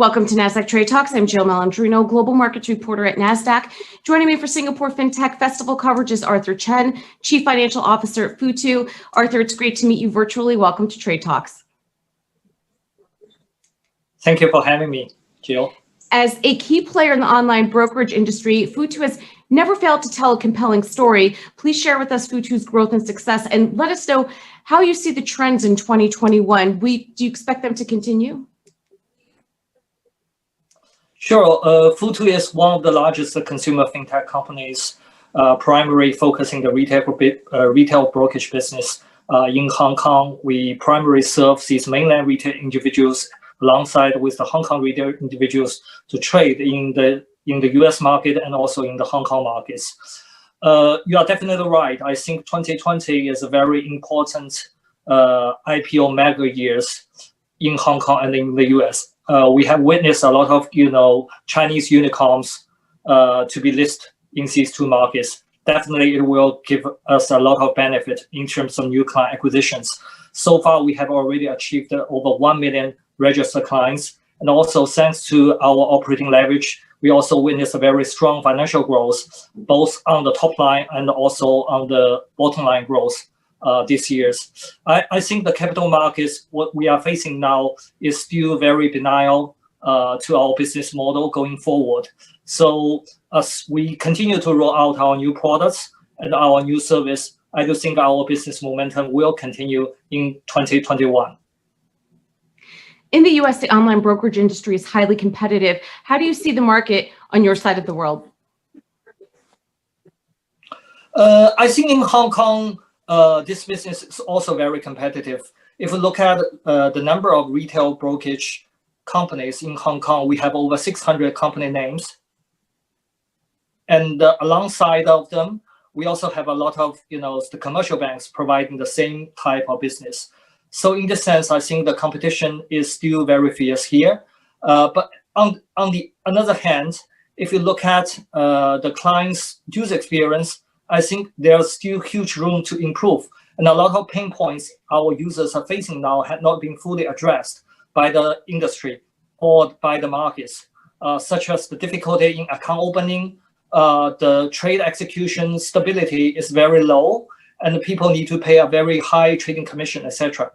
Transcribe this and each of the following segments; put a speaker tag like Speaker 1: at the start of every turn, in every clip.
Speaker 1: Welcome to Nasdaq Trade Talks. I'm Jill Malandrino, Global Markets Reporter at Nasdaq. Joining me for Singapore FinTech Festival coverage is Arthur Chen, Chief Financial Officer at Futu. Arthur, it's great to meet you virtually. Welcome to Trade Talks.
Speaker 2: Thank you for having me, Jill.
Speaker 1: As a key player in the online brokerage industry, Futu has never failed to tell a compelling story. Please share with us Futu's growth and success and let us know how you see the trends in 2021. Do you expect them to continue?
Speaker 2: Sure. Futu is one of the largest consumer fintech companies, primarily focusing the retail brokerage business in Hong Kong. We primarily serve these mainland retail individuals alongside with the Hong Kong retail individuals to trade in the US market and also in the Hong Kong markets. You are definitely right. I think 2020 is a very important IPO mega years in Hong Kong and in the US. We have witnessed a lot of Chinese unicorns to be listed in these two markets. Definitely, it will give us a lot of benefit in terms of new client acquisitions. So far, we have already achieved over 1 million registered clients, and also thanks to our operating leverage, we also witnessed a very strong financial growth, both on the top line and also on the bottom line growth. This year. I think the capital markets, what we are facing now is still very benign to our business model going forward. So as we continue to roll out our new products and our new service, I do think our business momentum will continue in 2021.
Speaker 1: In the US, the online brokerage industry is highly competitive. How do you see the market on your side of the world?
Speaker 2: I think in Hong Kong, this business is also very competitive. If we look at the number of retail brokerage companies in Hong Kong, we have over 600 company names. And alongside of them, we also have a lot of the commercial banks providing the same type of business. So in this sense, I think the competition is still very fierce here. But on the other hand, if you look at the client's user experience, I think there's still huge room to improve. And a lot of pain points our users are facing now have not been fully addressed by the industry or by the markets, such as the difficulty in account opening, the trade execution stability is very low, and people need to pay a very high trading commission, etc.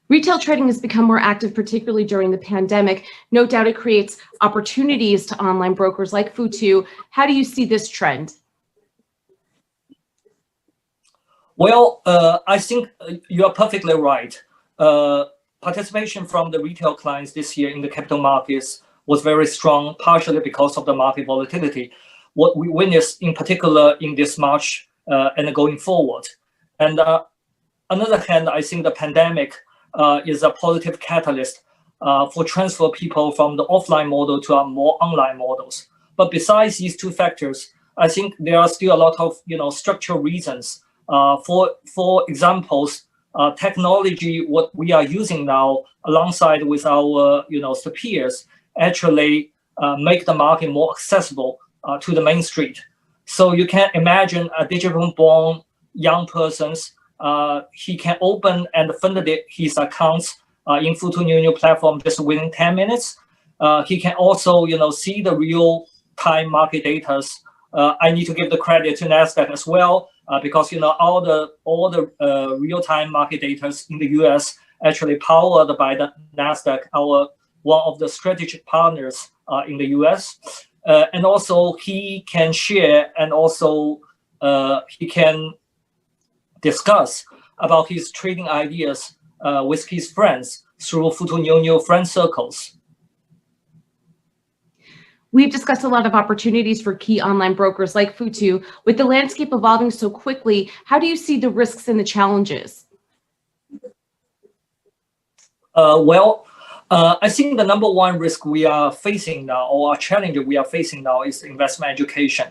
Speaker 1: Retail trading has become more active, particularly during the pandemic. No doubt it creates opportunities to online brokers like Futu. How do you see this trend?
Speaker 2: Well, I think you are perfectly right. Participation from the retail clients this year in the capital markets was very strong, partially because of the market volatility. What we witnessed in particular in this March and going forward. And on the other hand, I think the pandemic is a positive catalyst for transfer people from the offline model to a more online models. But besides these two factors, I think there are still a lot of structural reasons. For examples, technology, what we are using now alongside with our peers, actually make the market more accessible to the main street. So you can imagine a digital-born young person's he can open and fund his accounts in Futu New platform just within 10 minutes. He can also, see the real-time market data. I need to give the credit to Nasdaq as well, because all the real-time market data in the US actually powered by the Nasdaq, one of the strategic partners in the US. And also he can share and also he can discuss about his trading ideas with his friends through Futu New friend circles.
Speaker 1: We've discussed a lot of opportunities for key online brokers like Futu. With the landscape evolving so quickly, how do you see the risks and the challenges?
Speaker 2: I think the number one risk we are facing now, or a challenge we are facing now, is investment education.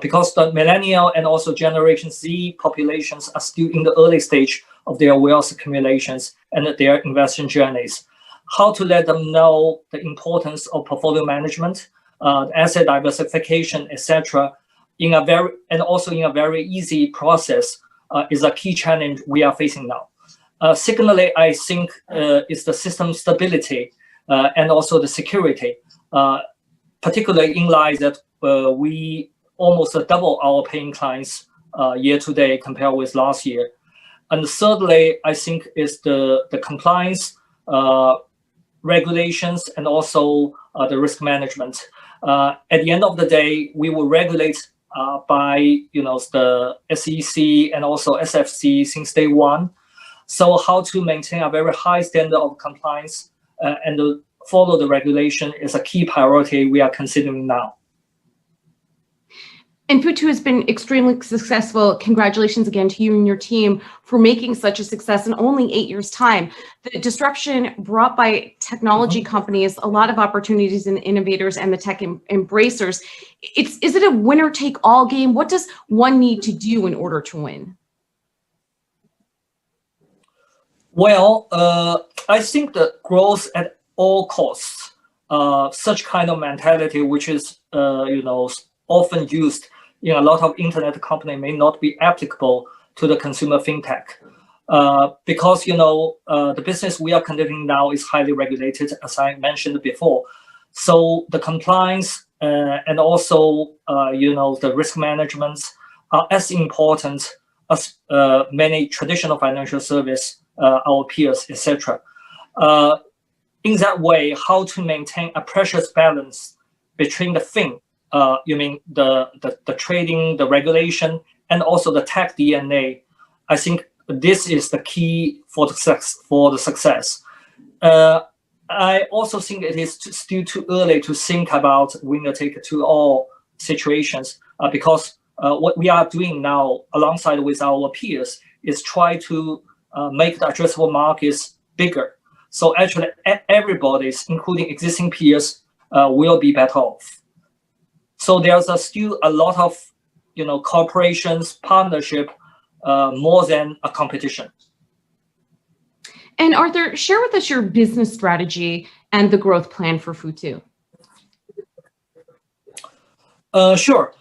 Speaker 2: Because the millennial and also Generation Z populations are still in the early stage of their wealth accumulations and their investment journeys. How to let them know the importance of portfolio management, asset diversification, etc., in a very easy process is a key challenge we are facing now. Secondly, I think is the system stability. and also the security, particularly in light that we almost double our paying clients year to date compared with last year. And thirdly, I think is the compliance, regulations, and also the risk management. At the end of the day, we will regulate by the SEC and also SFC since day one. So how to maintain a very high standard of compliance and to follow the regulation is a key priority we are considering now.
Speaker 1: And Futu has been extremely successful. Congratulations again to you and your team for making such a success in only 8 years' time. The disruption brought by technology companies, a lot of opportunities in the innovators and the tech embracers. Is it a winner-take-all game? What does one need to do in order to win?
Speaker 2: Well, I think the growth at all costs, such kind of mentality, which is often used in a lot of internet company, may not be applicable to the consumer fintech, because the business we are conducting now is highly regulated, as I mentioned before. So the compliance and also the risk management are as important as many traditional financial service, our peers, etc. In that way, how to maintain a precious balance between the thing, you mean the trading, the regulation, and also the tech DNA. I think this is the key for the success. I also think it is still too early to think about winner-take-all situations, because what we are doing now, alongside with our peers, is try to make the addressable markets bigger. So actually, everybody's, including existing peers, will be better off. So there's still a lot of, corporations, partnership, more than a competition.
Speaker 1: And Arthur, share with us your business strategy and the growth plan for Futu.
Speaker 2: Sure.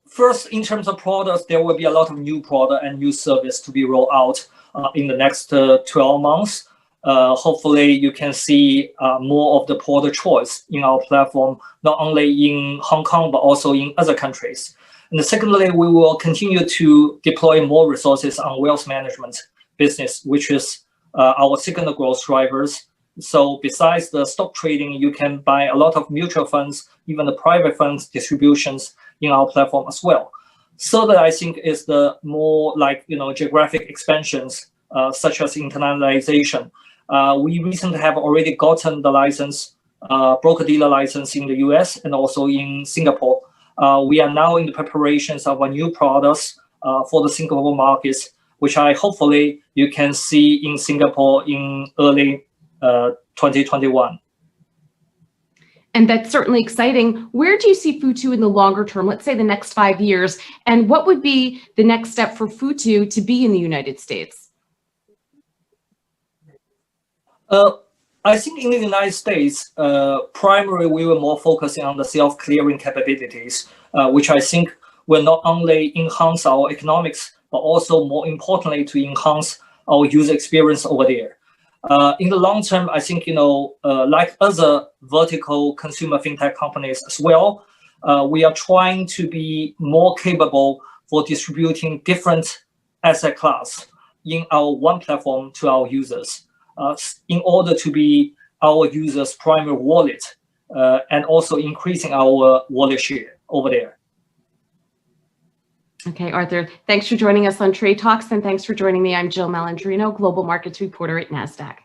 Speaker 2: First, in terms of products, there will be a lot of new product and new service to be rolled out in the next 12 months. Hopefully, you can see more of the product choice in our platform, not only in Hong Kong, but also in other countries. And secondly, we will continue to deploy more resources on wealth management business, which is our second growth drivers. So besides the stock trading, you can buy a lot of mutual funds, even the private funds distributions in our platform as well. So that I think is the more like, geographic expansions, such as internationalization. We recently have already gotten the license, broker-dealer license in the US and also in Singapore. We are now in the preparations of a new products for the Singapore markets, which hopefully you can see in Singapore in early 2021.
Speaker 1: And that's certainly exciting. Where do you see Futu in the longer term, let's say the next 5 years? And what would be the next step for Futu to be in the United States?
Speaker 2: I think in the United States, primarily we were more focusing on the self-clearing capabilities, which I think will not only enhance our economics, but also more importantly to enhance our user experience over there. In the long term, I think, like other vertical consumer fintech companies as well, we are trying to be more capable for distributing different asset class in our one platform to our users, in order to be our users' primary wallet, and also increasing our wallet share over there.
Speaker 1: Okay, Arthur, thanks for joining us on Trade Talks, and thanks for joining me. I'm Jill Malandrino, Global Markets Reporter at Nasdaq.